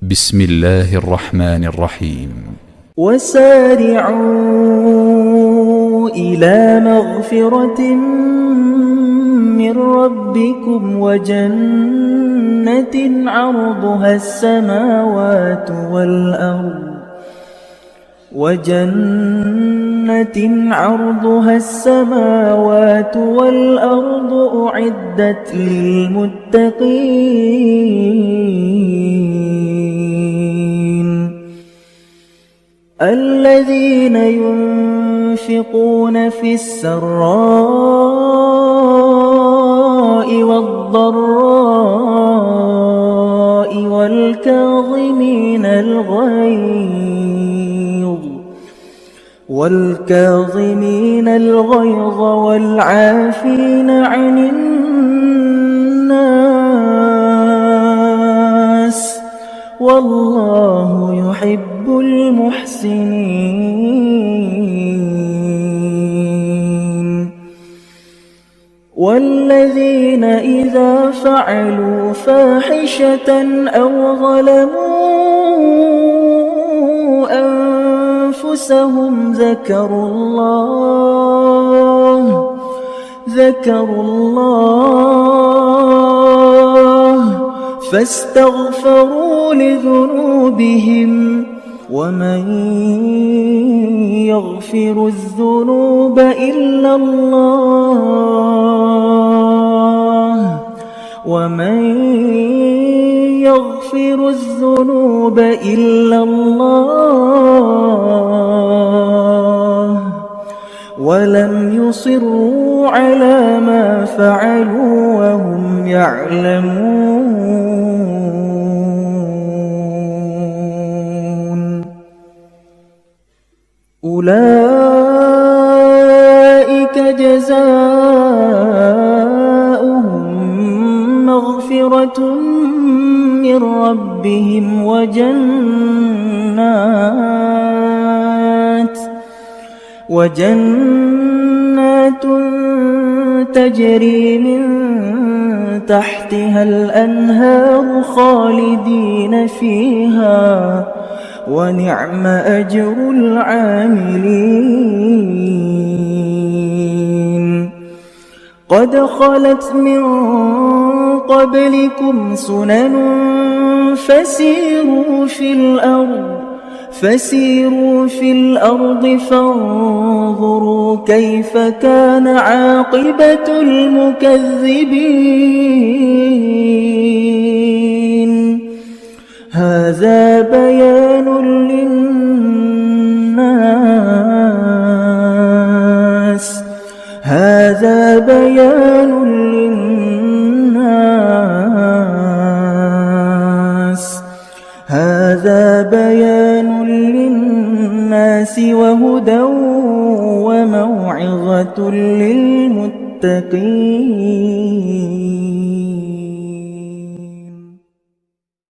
بسم الله الرحمن الرحيم. وسارعوا إلى مغفرة من ربكم وجنة عرضها السماوات والأرض أعدت للمتقين الذين ينفقون في السراء والضراء والكاظمين الغيظ والعافين عن الناس والله يحب المحسنين والذين إذا فعلوا فاحشة أو ظلموا أنفسهم ذكروا الله فاستغفروا لذنوبهم ومن يغفر الذنوب إلا الله ولم يصروا على ما فعلوا وهم يعلمون أولئك جزاؤهم مغفرة من ربهم وجنات تجري من تحتها الأنهار خالدين فيها ونعم أجر العاملين قد خلت من قبلكم سنن فسيروا في الأرض فانظروا كيف كان عاقبة المكذبين هذا بيان للناس وهدى وموعظة للمتقين.